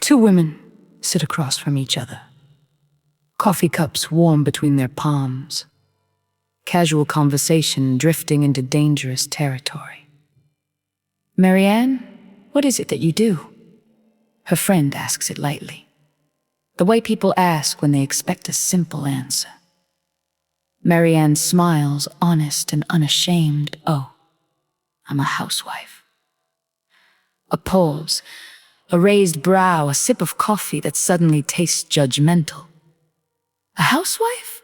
Two women sit across from each other, coffee cups warm between their palms, casual conversation drifting into dangerous territory. "Marianne, what is it that you do?" Her friend asks it lightly, the way people ask when they expect a simple answer. Marianne smiles, honest and unashamed. "Oh, I'm a housewife." A pause, a raised brow, a sip of coffee that suddenly tastes judgmental. "A housewife?"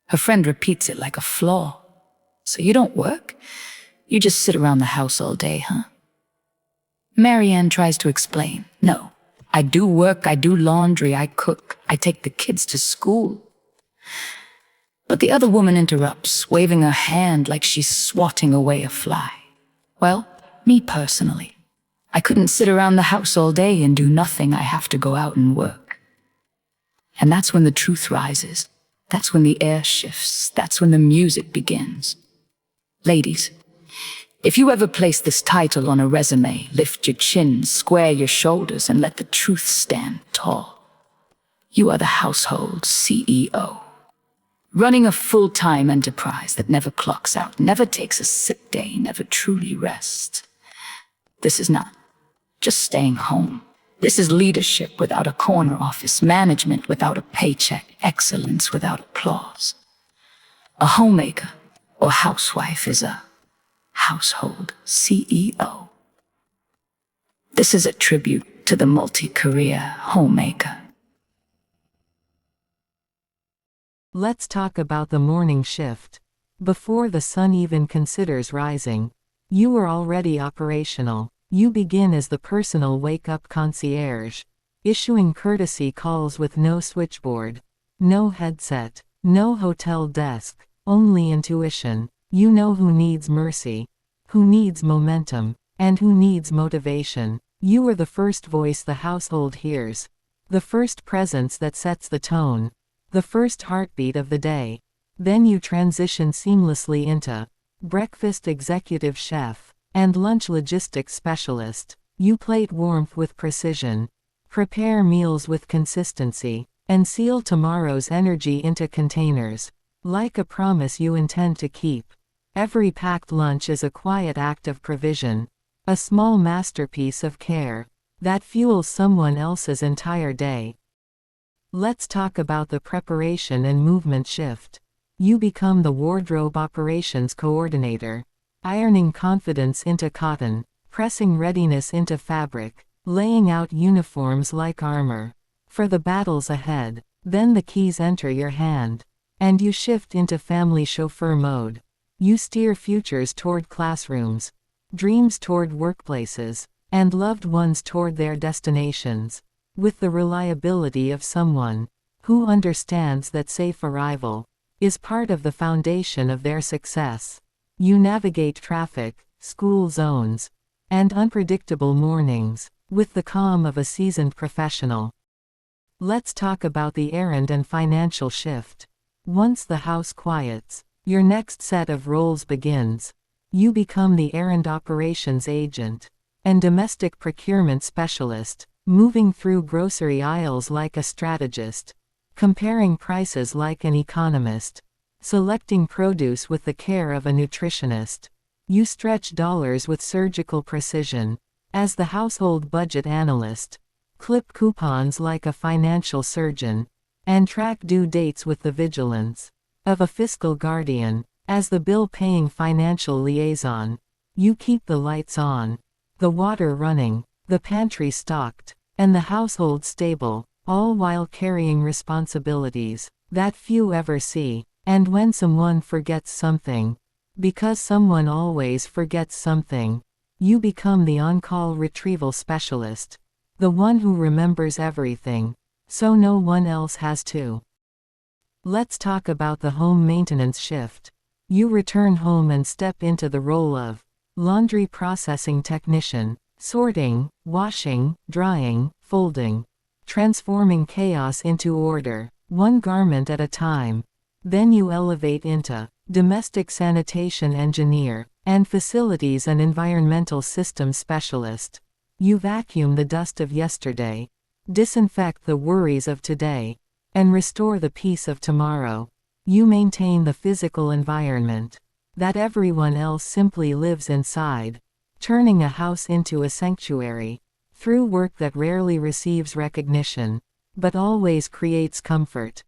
Her friend repeats it like a flaw. "So you don't work? You just sit around the house all day, huh?" Marianne tries to explain. "No, I do work, I do laundry, I cook, I take the kids to school." But the other woman interrupts, waving her hand like she's swatting away a fly. "Well, me personally, I couldn't sit around the house all day and do nothing. I have to go out and work." And that's when the truth rises. That's when the air shifts. That's when the music begins. Ladies, if you ever place this title on a resume, lift your chin, square your shoulders, and let the truth stand tall. You are the household CEO, running a full-time enterprise that never clocks out, never takes a sick day, never truly rests. This is not just staying home. This is leadership without a corner office, management without a paycheck, excellence without applause. A homemaker or housewife is a household CEO. This is a tribute to the multi-career homemaker. Let's talk about the morning shift. Before the sun even considers rising, you are already operational. You begin as the personal wake-up concierge, issuing courtesy calls with no switchboard, no headset, no hotel desk, only intuition. You know who needs mercy, who needs momentum, and who needs motivation. You are the first voice the household hears, the first presence that sets the tone, the first heartbeat of the day. Then you transition seamlessly into breakfast executive chef and lunch logistics specialist. You plate warmth with precision, prepare meals with consistency, and seal tomorrow's energy into containers, like a promise you intend to keep. Every packed lunch is a quiet act of provision, a small masterpiece of care that fuels someone else's entire day. Let's talk about the preparation and movement shift. You become the wardrobe operations coordinator, ironing confidence into cotton, pressing readiness into fabric, laying out uniforms like armor for the battles ahead. Then the keys enter your hand, and you shift into family chauffeur mode. You steer futures toward classrooms, dreams toward workplaces, and loved ones toward their destinations, with the reliability of someone who understands that safe arrival is part of the foundation of their success. You navigate traffic, school zones, and unpredictable mornings with the calm of a seasoned professional. Let's talk about the errand and financial shift. Once the house quiets, your next set of roles begins. You become the errand operations agent and domestic procurement specialist, moving through grocery aisles like a strategist, comparing prices like an economist, selecting produce with the care of a nutritionist. You stretch dollars with surgical precision as the household budget analyst, clip coupons like a financial surgeon, and track due dates with the vigilance of a fiscal guardian. As the bill-paying financial liaison, you keep the lights on, the water running, the pantry stocked, and the household stable, all while carrying responsibilities that few ever see. And when someone forgets something, because someone always forgets something, you become the on-call retrieval specialist, the one who remembers everything, so no one else has to. Let's talk about the home maintenance shift. You return home and step into the role of laundry processing technician, sorting, washing, drying, folding, transforming chaos into order, one garment at a time. Then you elevate into domestic sanitation engineer and facilities and environmental systems specialist. You vacuum the dust of yesterday, disinfect the worries of today, and restore the peace of tomorrow. You maintain the physical environment that everyone else simply lives inside, turning a house into a sanctuary through work that rarely receives recognition, but always creates comfort.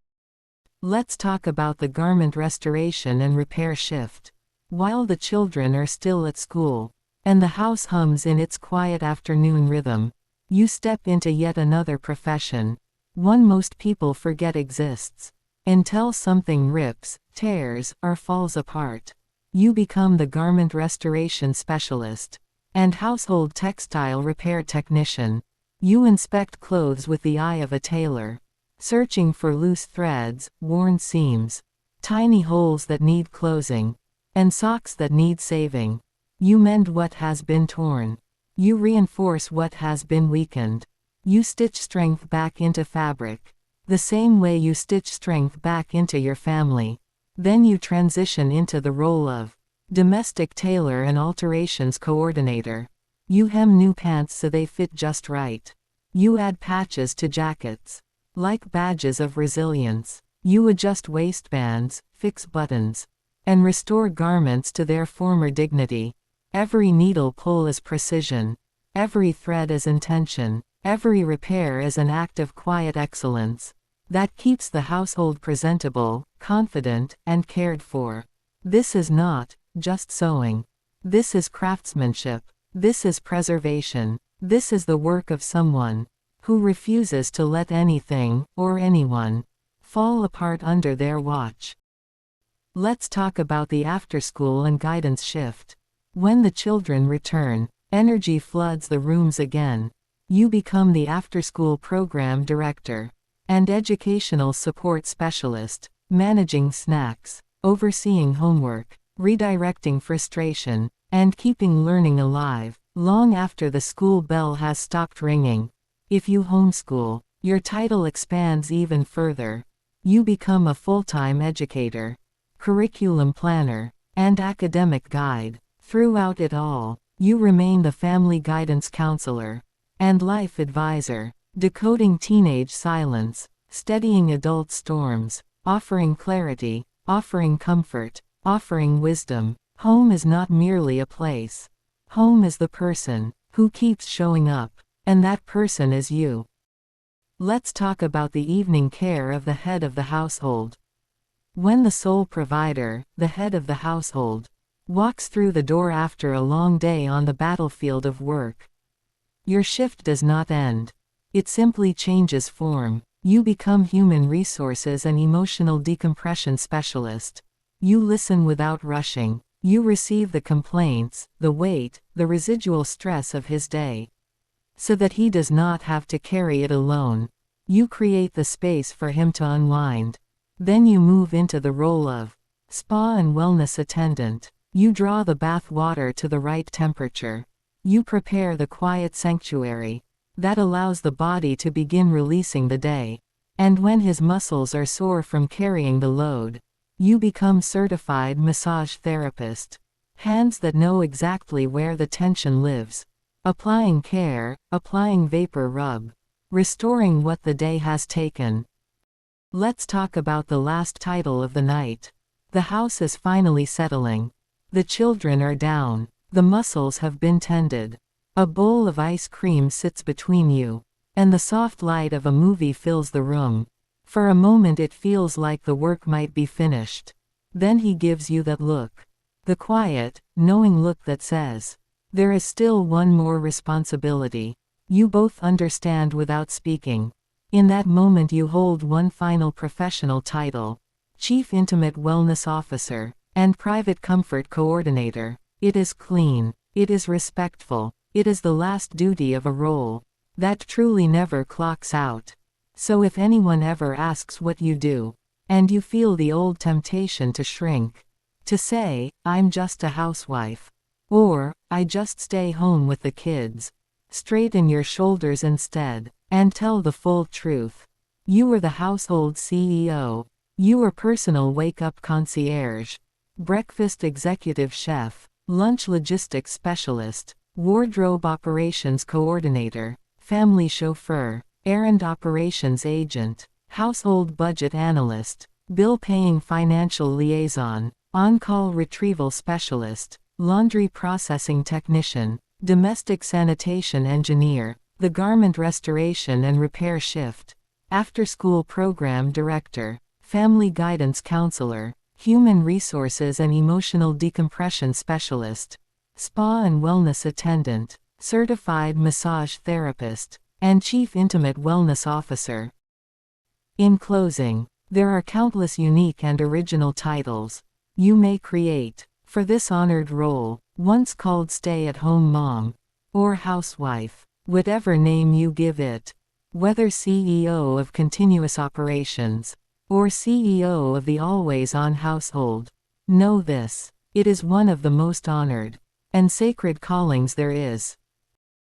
Let's talk about the garment restoration and repair shift. While the children are still at school, and the house hums in its quiet afternoon rhythm, you step into yet another profession, one most people forget exists. Until something rips, tears, or falls apart, you become the garment restoration specialist and household textile repair technician. You inspect clothes with the eye of a tailor, searching for loose threads, worn seams, tiny holes that need closing, and socks that need saving. You mend what has been torn. You reinforce what has been weakened. You stitch strength back into fabric, the same way you stitch strength back into your family. Then you transition into the role of domestic tailor and alterations coordinator. You hem new pants so they fit just right. You add patches to jackets, like badges of resilience. You adjust waistbands, fix buttons, and restore garments to their former dignity. Every needle pull is precision, every thread is intention, every repair is an act of quiet excellence that keeps the household presentable, confident, and cared for. This is not just sewing. This is craftsmanship. This is preservation. This is the work of someone who refuses to let anything, or anyone, fall apart under their watch. Let's talk about the after-school and guidance shift. When the children return, energy floods the rooms again. You become the after-school program director and educational support specialist, managing snacks, overseeing homework, redirecting frustration, and keeping learning alive, long after the school bell has stopped ringing. If you homeschool, your title expands even further. You become a full-time educator, curriculum planner, and academic guide. Throughout it all, you remain the family guidance counselor and life advisor, decoding teenage silence, steadying adult storms, offering clarity, offering comfort, offering wisdom. Home is not merely a place. Home is the person who keeps showing up, and that person is you. Let's talk about the evening care of the head of the household. When the sole provider, the head of the household, walks through the door after a long day on the battlefield of work, your shift does not end. It simply changes form. You become human resources and emotional decompression specialist. You listen without rushing. You receive the complaints, the weight, the residual stress of his day, so that he does not have to carry it alone. You create the space for him to unwind. Then you move into the role of spa and wellness attendant. You draw the bath water to the right temperature. You prepare the quiet sanctuary that allows the body to begin releasing the day. And when his muscles are sore from carrying the load, you become certified massage therapist. Hands that know exactly where the tension lives. Applying care, applying vapor rub, restoring what the day has taken. Let's talk about the last title of the night. The house is finally settling. The children are down. The muscles have been tended. A bowl of ice cream sits between you, and the soft light of a movie fills the room. For a moment it feels like the work might be finished. Then he gives you that look. The quiet, knowing look that says, there is still one more responsibility. You both understand without speaking. In that moment you hold one final professional title: Chief Intimate Wellness Officer and Private Comfort Coordinator. It is clean. It is respectful. It is the last duty of a role that truly never clocks out. So if anyone ever asks what you do, and you feel the old temptation to shrink, to say, I'm just a housewife, or, I just stay home with the kids, straighten your shoulders instead, and tell the full truth. You are the household CEO. You are personal wake-up concierge, breakfast executive chef, lunch logistics specialist, wardrobe operations coordinator, family chauffeur, errand operations agent, household budget analyst, bill-paying financial liaison, on-call retrieval specialist, laundry processing technician, domestic sanitation engineer, the garment restoration and repair shift, after-school program director, family guidance counselor, human resources and emotional decompression specialist, spa and wellness attendant, certified massage therapist, and chief intimate wellness officer. In closing, there are countless unique and original titles you may create for this honored role, once called stay-at-home mom or housewife, whatever name you give it. Whether CEO of continuous operations or CEO of the always-on household, know this: it is one of the most honored and sacred callings there is.